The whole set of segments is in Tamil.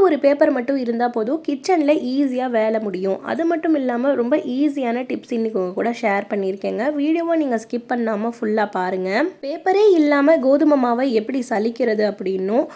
ஒரு பேப்பர் மட்டும் இருந்தால் போதும், கிச்சனில் ஈஸியாக வேலை முடியும். அது மட்டும் இல்லாமல் ரொம்ப ஈஸியான டிப்ஸ் இன்றைக்கி உங்கள் கூட ஷேர் பண்ணியிருக்கேங்க. வீடியோவை நீங்கள் ஸ்கிப் பண்ணாமல் ஃபுல்லாக பாருங்கள். பேப்பரே இல்லாமல் கோதுமை மாவை எப்படி சலிக்கிறது அப்படின்னும்,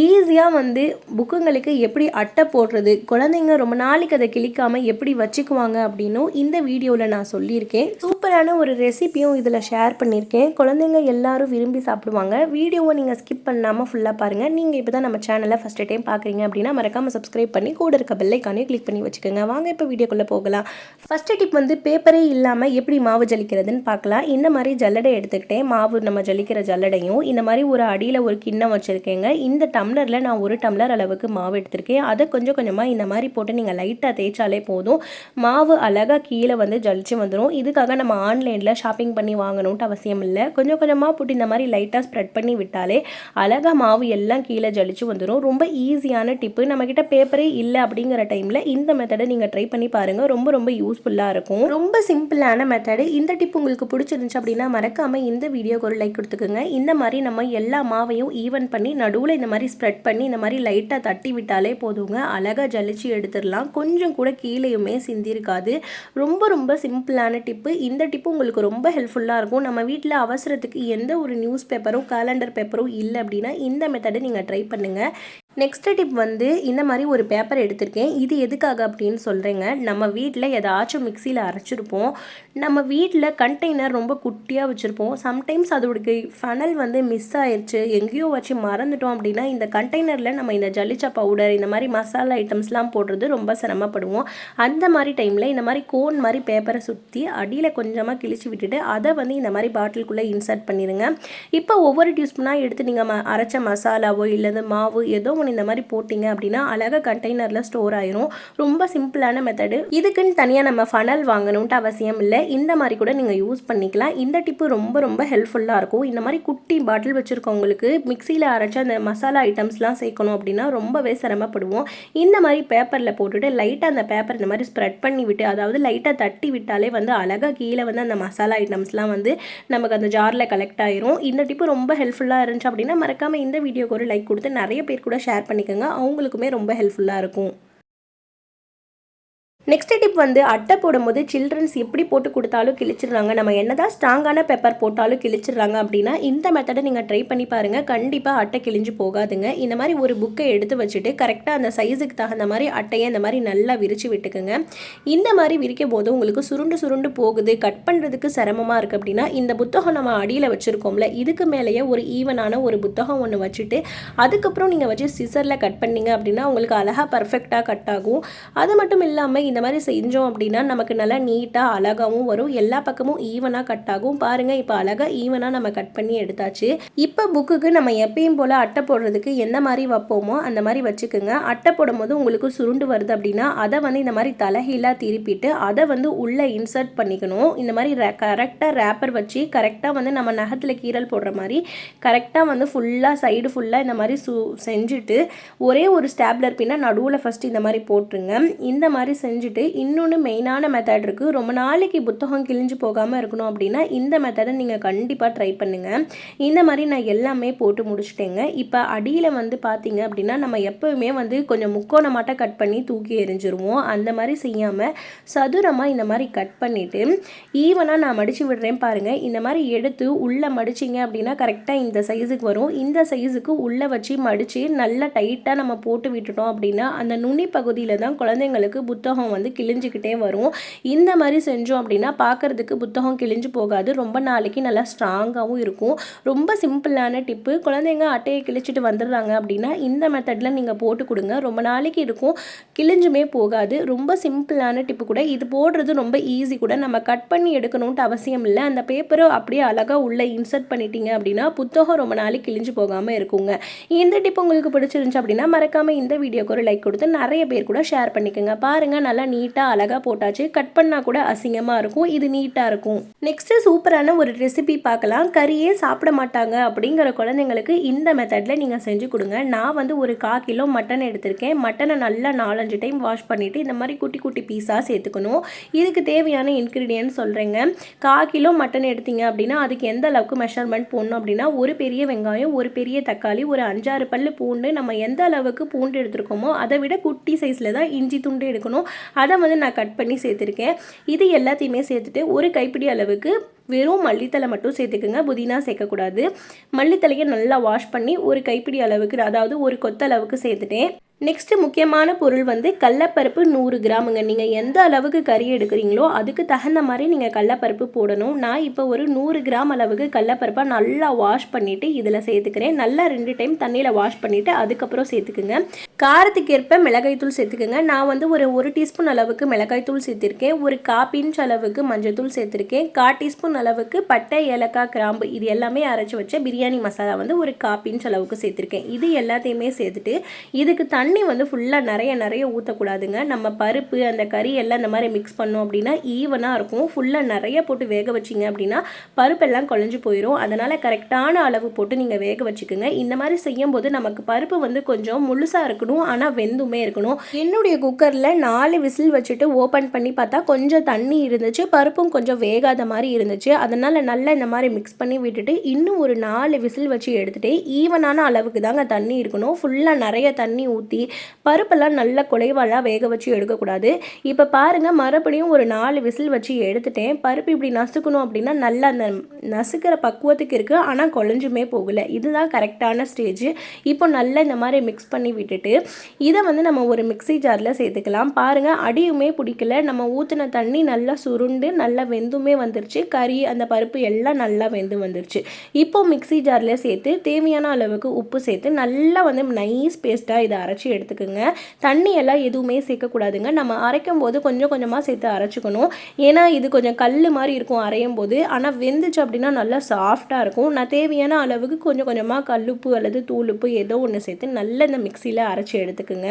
ஈஸியாக வந்து புக்குங்களுக்கு எப்படி அட்டை போடுறது, குழந்தைங்க ரொம்ப நாளைக்கு அதை கிளிக்காமல் எப்படி வச்சுக்குவாங்க அப்படின்னும் இந்த வீடியோவில் நான் சொல்லியிருக்கேன். சூப்பரான ஒரு ரெசிபியும் இதில் ஷேர் பண்ணியிருக்கேன். குழந்தைங்க எல்லாரும் விரும்பி சாப்பிடுவாங்க. வீடியோவை நீங்கள் ஸ்கிப் பண்ணாமல் ஃபுல்லாக பாருங்கள். நீங்கள் இப்போ தான் நம்ம சேனலை ஃபஸ்ட்டு டைம் பார்க்குறீங்க அப்படின்னா மறக்காமல் சப்ஸ்கிரைப் பண்ணி கூட இருக்க பெல் ஐகானையும் கிளிக் பண்ணி வச்சுக்கோங்க. வாங்க இப்போ வீடியோக்குள்ளே போகலாம். ஃபஸ்ட்டு டிப் வந்து பேப்பரே இல்லாமல் எப்படி மாவு ஜலிக்கிறதுன்னு பார்க்கலாம். இந்த மாதிரி ஜல்லடை எடுத்துக்கிட்டேன். மாவு நம்ம ஜலிக்கிற ஜல்லடையும் இந்த மாதிரி ஒரு அடியில் ஒரு கிண்ணம் வச்சுருக்கேங்க. இந்த டம்ளரில் நான் 1 டம்ளர் அளவுக்கு மாவு எடுத்திருக்கேன். அதை கொஞ்சம் கொஞ்சமாக இந்த மாதிரி போட்டு நீங்கள் லைட்டாக தேய்ச்சாலே போதும், மாவு அழகாக கீழே வந்து ஜலிச்சு வந்துடும். இதுக்காக நம்ம ஆன்லைனில் ஷாப்பிங் பண்ணி வாங்கணுன்ட்டு அவசியம் இல்லை. கொஞ்சம் கொஞ்சமாக போட்டு இந்த மாதிரி லைட்டாக ஸ்ப்ரெட் பண்ணி விட்டாலே அழகாக மாவு எல்லாம் கீழே ஜலிச்சு வந்துடும். ரொம்ப ஈஸியான டிப்பு. நம்மக்கிட்ட பேப்பரே இல்லை அப்படிங்கிற டைமில் இந்த மெத்தடை நீங்கள் ட்ரை பண்ணி பாருங்கள். ரொம்ப ரொம்ப யூஸ்ஃபுல்லாக இருக்கும். ரொம்ப சிம்பிளான மெத்தடு. இந்த டிப் உங்களுக்கு பிடிச்சிருந்துச்சு அப்படின்னா மறக்காமல் இந்த வீடியோக்கு ஒரு லைக் கொடுத்துக்குங்க. இந்த மாதிரி நம்ம எல்லா மாவையும் ஈவன் பண்ணி நடுவில் இந்த மாதிரி ஸ்ப்ரெட் பண்ணி இந்த மாதிரி லைட்டாக தட்டி விட்டாலே போதுங்க, அழகாக ஜலிச்சு எடுத்துடலாம். கொஞ்சம் கூட கீழேயுமே சிந்திருக்காது. ரொம்ப ரொம்ப சிம்பிளான டிப்பு. இந்த டிப்பு உங்களுக்கு ரொம்ப ஹெல்ப்ஃபுல்லாக இருக்கும். நம்ம வீட்டில் அவசரத்துக்கு எந்த ஒரு நியூஸ் பேப்பரும் கேலண்டர் பேப்பரும் இல்லை அப்படின்னா இந்த மெத்தடை நீங்கள் ட்ரை பண்ணுங்கள். நெக்ஸ்ட் டிப் வந்து இந்த மாதிரி ஒரு பேப்பர் எடுத்திருக்கேன். இது எதுக்காக அப்படின்னு சொல்கிறேங்க. நம்ம வீட்டில் ஏதாச்சும் மிக்சியில் அரைச்சிருப்போம். நம்ம வீட்டில் கண்டெய்னர் ரொம்ப குட்டியாக வச்சுருப்போம். சம்டைம்ஸ் அதோட ஃபனல் வந்து மிஸ் ஆயிடுச்சு, எங்கேயோ வச்சு மறந்துட்டோம் அப்படின்னா இந்த கண்டெய்னரில் நம்ம இந்த ஜல்லிச்சா பவுடர் இந்த மாதிரி மசாலா ஐட்டம்ஸ்லாம் போடுறது ரொம்ப சிரமப்படுவோம். அந்த மாதிரி டைமில் இந்த மாதிரி கோன் மாதிரி பேப்பரை சுற்றி அடியில் கொஞ்சமாக கிழிச்சு விட்டுட்டு அதை வந்து இந்த மாதிரி பாட்டிலுக்குள்ளே இன்சர்ட் பண்ணிடுங்க. இப்போ ஒவ்வொரு டியூஸ்பூனாக எடுத்து நீங்கள் அரைச்ச மசாலாவோ இல்லை மாவு ஏதோ இந்த மாதிரி போட்டிங்க அப்படின்னா அழகாக கண்டெய்னரில் ஸ்டோர் ஆயிரும். ரொம்ப சிம்பிளான மெத்தடு. இதுக்குன்னு தனியாக நம்ம ஃபனல் வாங்கணுன்ட்டு அவசியம் இல்லை. இந்த மாதிரி கூட நீங்கள் யூஸ் பண்ணிக்கலாம். இந்த டிப்பு ரொம்ப ரொம்ப ஹெல்ப்ஃபுல்லாக இருக்கும். இந்த மாதிரி குட்டி பாட்டில் வச்சுருக்கவங்களுக்கு மிக்சியில் அரைச்ச அந்த மசாலா ஐட்டம்ஸ்லாம் சேர்க்கணும் அப்படின்னா ரொம்பவே சிரமப்படுவோம். இந்த மாதிரி பேப்பரில் போட்டுட்டு லைட்டாக அந்த பேப்பர் இந்த மாதிரி ஸ்ப்ரெட் பண்ணி விட்டு, அதாவது லைட்டாக தட்டி விட்டாலே வந்து அழகாக கீழே வந்து அந்த மசாலா ஐட்டம்ஸ்லாம் வந்து நமக்கு அந்த ஜாரில் கலெக்ட் ஆயிரும். இந்த டிப்பு ரொம்ப ஹெல்ப்ஃபுல்லாக இருந்துச்சு அப்படின்னா மறக்காமல் இந்த வீடியோக்கு ஒரு லைக் கொடுத்து நிறைய பேர் கூட ஷேர் பண்ணிக்கோங்க. அவங்களுக்குமே ரொம்ப ஹெல்ப்ஃபுல்லாக இருக்கும். நெக்ஸ்ட் டிப் வந்து அட்டை போடும்போது சில்ட்ரன்ஸ் எப்படி போட்டு கொடுத்தாலும் கிழிச்சிடுறாங்க. நம்ம என்னதான் ஸ்ட்ராங்கான பேப்பர் போட்டாலும் கிழிச்சிடுறாங்க அப்படின்னா இந்த மெத்தடை நீங்கள் ட்ரை பண்ணி பாருங்கள். கண்டிப்பாக அட்டை கிழிஞ்சு போகாதுங்க. இந்த மாதிரி ஒரு புக்கை எடுத்து வச்சுட்டு கரெக்டாக அந்த சைஸுக்கு தகுந்த மாதிரி அட்டையை இந்த மாதிரி நல்லா விரித்து விட்டுக்குங்க. இந்த மாதிரி விரிக்கும் போது உங்களுக்கு சுருண்டு சுருண்டு போகுது, கட் பண்ணுறதுக்கு சிரமமாக இருக்குது அப்படின்னா இந்த புத்தகம் நம்ம அடியில் வச்சுருக்கோம்ல, இதுக்கு மேலேயே ஒரு ஈவனான ஒரு புத்தகம் ஒன்று வச்சுட்டு அதுக்கப்புறம் நீங்கள் வச்சு சிசரில் கட் பண்ணிங்க அப்படின்னா உங்களுக்கு அழகாக பர்ஃபெக்டாக கட் ஆகும். அது மட்டும் இல்லாமல் இந்த மாதிரி செஞ்சோம் அப்படின்னா நமக்கு நல்லா நீட்டாக அழகாகவும் வரும். எல்லா பக்கமும் ஈவனாக கட் ஆகும். பாருங்கள், இப்போ அழகாக ஈவனாக நம்ம கட் பண்ணி எடுத்தாச்சு. இப்போ புக்குக்கு நம்ம எப்பயும் போல் அட்டை போடுறதுக்கு எந்த மாதிரி வைப்போமோ அந்த மாதிரி வச்சுக்கோங்க. அட்டை போடும்போது உங்களுக்கு சுருண்டு வருது அப்படின்னா அதை வந்து இந்த மாதிரி தலைகீழாக திருப்பிட்டு அதை வந்து உள்ளே இன்சர்ட் பண்ணிக்கணும். இந்த மாதிரி கரெக்டாக ரேப்பர் வச்சு கரெக்டாக வந்து நம்ம நகத்தில் கீரல் போடுற மாதிரி கரெக்டாக வந்து ஃபுல்லாக சைடு ஃபுல்லாக இந்த மாதிரி செஞ்சுட்டு ஒரே ஒரு ஸ்டாப்லர் பின்னா நடுவில் ஃபஸ்ட்டு இந்த மாதிரி போட்டுருங்க. இந்த மாதிரி செஞ்சுட்டு இன்னொன்று மெயினான மெத்தட் இருக்குது. ரொம்ப நாளைக்கு புத்தகம் கிழிஞ்சு போகாமல் இருக்கணும் அப்படின்னா இந்த மெத்தடை நீங்கள் கண்டிப்பாக ட்ரை பண்ணுங்கள். இந்த மாதிரி நான் எல்லாமே போட்டு முடிச்சிட்டேங்க. இப்போ அடியில் வந்து பார்த்தீங்க அப்படின்னா நம்ம எப்போவுமே வந்து கொஞ்சம் முக்கோணமாட்ட கட் பண்ணி தூக்கி எறிஞ்சிருவோம். அந்த மாதிரி செய்யாமல் சதுரமாக இந்த மாதிரி கட் பண்ணிவிட்டு ஈவனாக நான் மடித்து விடுறேன் பாருங்கள். இந்த மாதிரி எடுத்து உள்ளே மடிச்சிங்க அப்படின்னா கரெக்டாக இந்த சைஸுக்கு வரும். இந்த சைஸுக்கு உள்ளே வச்சு மடித்து நல்லா டைட்டாக நம்ம போட்டு விட்டுட்டோம் அப்படின்னா அந்த நுனி பகுதியில் தான் குழந்தைங்களுக்கு புத்தகம் வந்து கிழிஞ்சிக்கிட்டே வரும். இந்த மாதிரி செஞ்சோம் அப்படின்னா பார்க்குறதுக்கு புத்தகம் கிழிஞ்சு போகாது, ரொம்ப நாளைக்கு நல்லா ஸ்ட்ராங்காகவும் இருக்கும். ரொம்ப சிம்பிளான டிப்பு. குழந்தைங்க அட்டையை கிழிச்சிட்டு வந்துடுறாங்க அப்படின்னா இந்த மெத்தடில் நீங்கள் போட்டு கொடுங்க, ரொம்ப நாளைக்கு இருக்கும், கிழிஞ்சுமே போகாது. ரொம்ப சிம்பிளான டிப்பு கூட. இது போடுறது ரொம்ப ஈஸி கூட. நம்ம கட் பண்ணி எடுக்கணுன்ட்டு அவசியம் இல்லை. அந்த பேப்பரை அப்படியே அழகாக உள்ளே இன்சர்ட் பண்ணிட்டீங்க அப்படின்னா புத்தகம் ரொம்ப நாளைக்கு கிழிஞ்சு போகாமல் இருக்குங்க. இந்த டிப் உங்களுக்கு பிடிச்சிருந்துச்சு அப்படின்னா மறக்காமல் இந்த வீடியோக்கு ஒரு லைக் கொடுத்து நிறைய பேர் கூட ஷேர் பண்ணிக்கோங்க. பாருங்கள், நல்லா நீட்டாக அழகாக போட்டாச்சு. கட் பண்ணால் கூட அசிங்கமாக இருக்கும், இது நீட்டாக இருக்கும். நெக்ஸ்ட்டு சூப்பரான ஒரு ரெசிபி பார்க்கலாம். கறியே சாப்பிட மாட்டாங்க அப்படிங்கிற குழந்தைங்களுக்கு இந்த மெத்தடில் நீங்கள் செஞ்சு கொடுங்க. நான் வந்து ஒரு 1/4 கிலோ மட்டன் எடுத்திருக்கேன். மட்டனை நல்லா 4-5 டைம் வாஷ் பண்ணிவிட்டு இந்த மாதிரி குட்டி குட்டி பீஸாக சேர்த்துக்கணும். இதுக்கு தேவையான இன்க்ரீடியன்ட் சொல்கிறேங்க. 1/4 கிலோ மட்டன் எடுத்தீங்க அப்படின்னா அதுக்கு எந்த அளவுக்கு மெஷர்மெண்ட் போடணும் அப்படின்னா, ஒரு பெரிய வெங்காயம், ஒரு பெரிய தக்காளி, ஒரு 5-6 பல்லு பூண்டு, நம்ம எந்த அளவுக்கு பூண்டு எடுத்துருக்கோமோ அதை விட குட்டி சைஸில் தான் இஞ்சி துண்டு எடுக்கணும். அதை வந்து நான் கட் பண்ணி சேர்த்துருக்கேன். இது எல்லாத்தையுமே சேர்த்துட்டு ஒரு கைப்பிடி அளவுக்கு வெறும் மல்லித்தலை மட்டும் சேர்த்துக்குங்க, புதினா சேர்க்கக்கூடாது. மல்லித்தலையை நல்லா வாஷ் பண்ணி ஒரு கைப்பிடி அளவுக்கு, அதாவது ஒரு கொத்தளவுக்கு சேர்த்துட்டேன். நெக்ஸ்ட்டு முக்கியமான பொருள் வந்து கடலப்பருப்பு 100 கிராமுங்க. நீங்கள் எந்த அளவுக்கு கறி எடுக்கிறீங்களோ அதுக்கு தகுந்த மாதிரி நீங்கள் கடலப்பருப்பு போடணும். நான் இப்போ ஒரு 100 கிராம் அளவுக்கு கடலப்பருப்பை நல்லா வாஷ் பண்ணிவிட்டு இதில் சேர்த்துக்கிறேன். நல்லா 2 டைம் தண்ணியில் வாஷ் பண்ணிவிட்டு அதுக்கப்புறம் சேர்த்துக்குங்க. காரத்துக்கு ஏற்ப மிளகாய்த்தூள் சேர்த்துக்குங்க. நான் வந்து ஒரு டீஸ்பூன் அளவுக்கு மிளகாய்த்தூள் சேர்த்துருக்கேன். ஒரு 1/4 பிஞ்ச் அளவுக்கு மஞ்சள்தூள் சேர்த்துருக்கேன். 1/4 டீஸ்பூன் அளவுக்கு பட்டை, ஏலக்காய், கிராம்பு இது எல்லாமே அரைச்சி வச்ச பிரியாணி மசாலா வந்து ஒரு 1/4 பிஞ்ச் அளவுக்கு சேர்த்துருக்கேன். இது எல்லாத்தையுமே சேர்த்துட்டு இதுக்கு தண்ணி வந்து ஃபுல்லாக நிறைய ஊற்றக்கூடாதுங்க. நம்ம பருப்பு அந்த கறி எல்லாம் இந்த மாதிரி மிக்ஸ் பண்ணோம் அப்படின்னா ஈவனாக இருக்கும். ஃபுல்லாக நிறைய போட்டு வேக வச்சிங்க அப்படின்னா பருப்பெல்லாம் குழஞ்சி போயிடும். அதனால் கரெக்டான அளவு போட்டு நீங்கள் வேக வச்சுக்கோங்க. இந்த மாதிரி செய்யும்போது நமக்கு பருப்பு வந்து கொஞ்சம் முழுசாக இருக்கணும், ஆனால் வெந்துமே இருக்கணும். என்னுடைய குக்கரில் 4 விசில் வச்சுட்டு ஓப்பன் பண்ணி பார்த்தா கொஞ்சம் தண்ணி இருந்துச்சு, பருப்பும் கொஞ்சம் வேகாத மாதிரி இருந்துச்சு. அதனால் நல்லா இந்த மாதிரி மிக்ஸ் பண்ணி விட்டுட்டு இன்னும் ஒரு 4 விசில் வச்சு எடுத்துகிட்டு ஈவனான அளவுக்கு தாங்க தண்ணி இருக்கணும். ஃபுல்லாக நிறைய தண்ணி ஊற்றி பருப்பெல்லாம் நல்ல குலைவாலாம் வேக வச்சு எடுக்கக்கூடாது. இப்போ பாருங்கள், மறுபடியும் ஒரு 4 விசில் வச்சு எடுத்துட்டேன். பருப்பு இப்படி நசுக்கணும் அப்படின்னா நல்லா அந்த நசுக்கிற பக்குவத்துக்கு இருக்குது, ஆனால் குழஞ்சுமே போகலை. இதுதான் கரெக்டான ஸ்டேஜ். இப்போ நல்லா இந்த மாதிரி மிக்ஸ் பண்ணி விட்டுட்டு இதை வந்து நம்ம ஒரு மிக்ஸி ஜாரில் சேர்த்துக்கலாம். பாருங்கள், அடியுமே பிடிக்கல. நம்ம ஊற்றின தண்ணி நல்லா சுருண்டு நல்லா வெந்துமே வந்துருச்சு. கறி அந்த பருப்பு எல்லாம் நல்லா வெந்து வந்துருச்சு. இப்போ மிக்ஸி ஜாரில் சேர்த்து தேவையான அளவுக்கு உப்பு சேர்த்து நல்லா வந்து நைஸ் பேஸ்ட்டாக இதை அரைச்சி எடுத்துக்குங்க. தண்ணி எல்லாம் எதுவுமே சேர்க்கக்கூடாதுங்க. நம்ம அரைக்கும் போது கொஞ்சம் கொஞ்சமாக சேர்த்து அரைச்சிக்கணும். ஏன்னா இது கொஞ்சம் கல் மாதிரி இருக்கும் அரையும் போது, ஆனால் வெந்துச்சு அப்படின்னா நல்லா சாஃப்டாக இருக்கும். நான் தேவையான அளவுக்கு கொஞ்சம் கொஞ்சமாக கல்லுப்பு அல்லது தூளுப்பு ஏதோ ஒன்று சேர்த்து நல்லா இந்த மிக்சியில் அரைச்சி எடுத்துக்குங்க.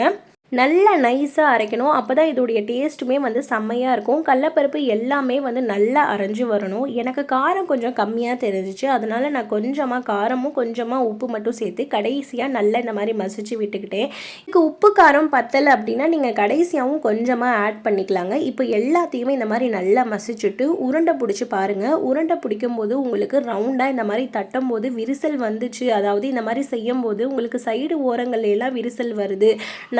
நல்லா நைஸாக அரைக்கணும். அப்போ தான் இதோடைய டேஸ்ட்டுமே வந்து செம்மையாக இருக்கும். கடலப்பருப்பு எல்லாமே வந்து நல்லா அரைஞ்சி வரணும். எனக்கு காரம் கொஞ்சம் கம்மியாக தெரிஞ்சிச்சு, அதனால் நான் கொஞ்சமாக காரமும் கொஞ்சமாக உப்பு மட்டும் சேர்த்து கடைசியாக நல்லா இந்த மாதிரி மசிச்சு விட்டுக்கிட்டேன். இதுக்கு உப்பு காரம் பத்தலை அப்படின்னா நீங்கள் கடைசியாகவும் கொஞ்சமாக ஆட் பண்ணிக்கலாங்க. இப்போ எல்லாத்தையுமே இந்த மாதிரி நல்லா மசிச்சுட்டு உருண்டை பிடிச்சி பாருங்கள். உருண்டை பிடிக்கும் போது உங்களுக்கு ரவுண்டாக இந்த மாதிரி தட்டும் போது விரிசல் வந்துச்சு, அதாவது இந்த மாதிரி செய்யும் போது உங்களுக்கு சைடு ஓரங்கள் எல்லாம் விரிசல் வருது,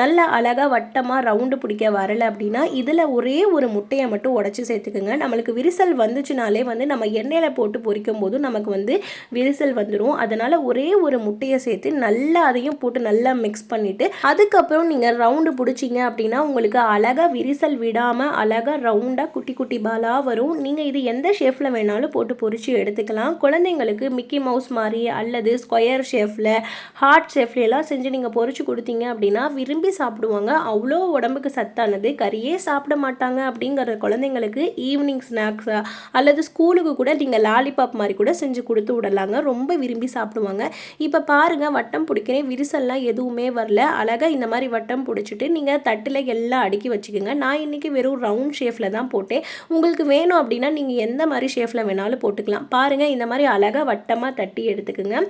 நல்லா அழகாக வட்டமாக ரவுண்டு பிடிக்க வரலை அப்படின்னா இதில் ஒரே ஒரு முட்டையை மட்டும் உடச்சி சேர்த்துக்குங்க. நம்மளுக்கு விரிசல் வந்துச்சுனாலே வந்து நம்ம எண்ணெயில் போட்டு பொரிக்கும் போது நமக்கு வந்து விரிசல் வந்துடும். அதனால் ஒரே ஒரு முட்டையை சேர்த்து நல்லா அதையும் போட்டு நல்லா மிக்ஸ் பண்ணிவிட்டு அதுக்கப்புறம் நீங்கள் ரவுண்டு பிடிச்சிங்க அப்படின்னா உங்களுக்கு அழகாக விரிசல் விடாமல் அழகாக ரவுண்டாக குட்டி குட்டி பாலாக வரும். நீங்கள் இது எந்த ஷேப்பில் வேணாலும் போட்டு பொரிச்சு எடுத்துக்கலாம். குழந்தைங்களுக்கு மிக்கி மவுஸ் மாதிரி அல்லது ஸ்கொயர் ஷேப்பில், ஹார்ட் ஷேப்ல எல்லாம் செஞ்சு நீங்கள் பொரிச்சு கொடுத்தீங்க அப்படின்னா விரும்பி சாப்பிடுவாங்க. அவ்வளோ உடம்புக்கு சத்தானது. கறியே சாப்பிட மாட்டாங்க அப்படிங்கிற குழந்தைங்களுக்கு ஈவினிங் ஸ்நாக்ஸாக அல்லது ஸ்கூலுக்கு கூட நீங்கள் லாலிபாப் மாதிரி கூட செஞ்சு கொடுத்து விடலாங்க. ரொம்ப விரும்பி சாப்பிடுவாங்க. இப்போ பாருங்கள், வட்டம் பிடிக்கிறேன், விரிசல்லாம் எதுவுமே வரல. அழகாக இந்த மாதிரி வட்டம் பிடிச்சிட்டு நீங்கள் தட்டில் எல்லாம் அடுக்கி வச்சுக்கோங்க. நான் இன்றைக்கி வெறும் ரவுண்ட் ஷேப்பில் தான் போட்டேன். உங்களுக்கு வேணும் அப்படின்னா நீங்கள் எந்த மாதிரி ஷேப்பில் வேணாலும் போட்டுக்கலாம். பாருங்கள், இந்த மாதிரி அழகாக வட்டமாக தட்டி எடுத்துக்குங்க.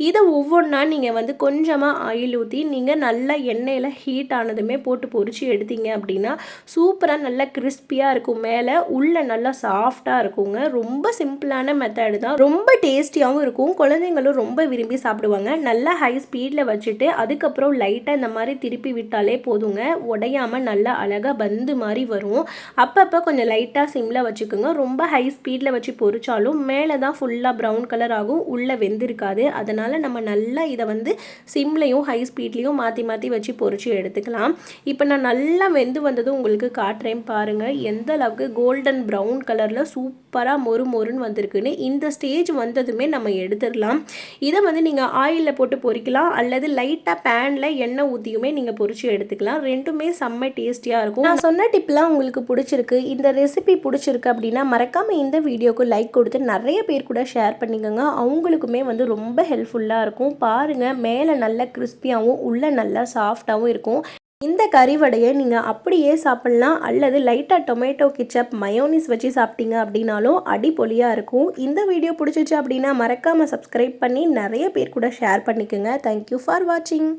இதை ஒவ்வொன்றா நீங்கள் வந்து கொஞ்சமாக ஆயில் ஊற்றி நீங்கள் நல்லா எண்ணெயில் ஹீட் ஆனதுமே போட்டு பொரிச்சு எடுத்தீங்க அப்படின்னா சூப்பராக நல்லா கிறிஸ்பியாக இருக்கும். மேலே உள்ள நல்லா சாஃப்டாக இருக்குங்க. ரொம்ப சிம்பிளான மெத்தடு தான், ரொம்ப டேஸ்டியாகவும் இருக்கும். குழந்தைங்களும் ரொம்ப விரும்பி சாப்பிடுவாங்க. நல்லா ஹை ஸ்பீடில் வச்சுட்டு அதுக்கப்புறம் லைட்டாக இந்த மாதிரி திருப்பி விட்டாலே போதுங்க. உடையாமல் நல்லா அழகாக பந்து மாதிரி வரும். அப்பப்போ கொஞ்சம் லைட்டாக சிம்மில் வச்சுக்கோங்க. ரொம்ப ஹை ஸ்பீடில் வச்சு பொரிச்சாலும் மேலே தான் ஃபுல்லாக ப்ரௌன் கலர் ஆகும், உள்ளே வெந்திருக்காது. அதனால் நம்ம நல்லா இதை வந்து சிம்லையும் ஹை ஸ்பீட்லேயும் மாற்றி மாற்றி வச்சு பொரிச்சு எடுத்துக்கலாம். இப்போ நான் நல்லா வெந்து வந்ததும் உங்களுக்கு காட்டுறேன் பாருங்கள், எந்த அளவுக்கு கோல்டன் ப்ரௌன் கலரில் சூப்பராக மொறு மொறுன்னு வந்திருக்குன்னு. இந்த ஸ்டேஜ் வந்ததுமே நம்ம எடுத்துடலாம். இதை வந்து நீங்கள் ஆயிலில் போட்டு பொரிக்கலாம் அல்லது லைட்டாக பேனில் எண்ணெய் ஊற்றியுமே நீங்கள் பொரிச்சு எடுத்துக்கலாம். ரெண்டுமே செம்ம டேஸ்டியாக இருக்கும். நான் சொன்ன டிப்லாம் உங்களுக்கு பிடிச்சிருக்கு, இந்த ரெசிபி பிடிச்சிருக்கு அப்படின்னா மறக்காமல் இந்த வீடியோக்கு லைக் கொடுத்து நிறைய பேர் கூட ஷேர் பண்ணிக்கோங்க. அவங்களுக்குமே வந்து ரொம்ப ஹெல்ப்ஃபுல்லாக இருக்கும். பாருங்கள், மேலே நல்லா கிறிஸ்பியாகவும் உள்ள நல்லா சாஃப்டாகவும் இருக்கும். இந்த கறி வடையை நீங்கள் அப்படியே சாப்பிட்லாம், அல்லது லைட்டாக டொமேட்டோ கெச்சப் மயோனிஸ் வச்சு சாப்பிட்டீங்க அப்படின்னாலும் அடிப்பொலியாக இருக்கும். இந்த வீடியோ பிடிச்சிச்சு அப்படின்னா மறக்காமல் சப்ஸ்கிரைப் பண்ணி நிறைய பேர் கூட ஷேர் பண்ணிக்கோங்க. தேங்க்யூ ஃபார் வாட்சிங்.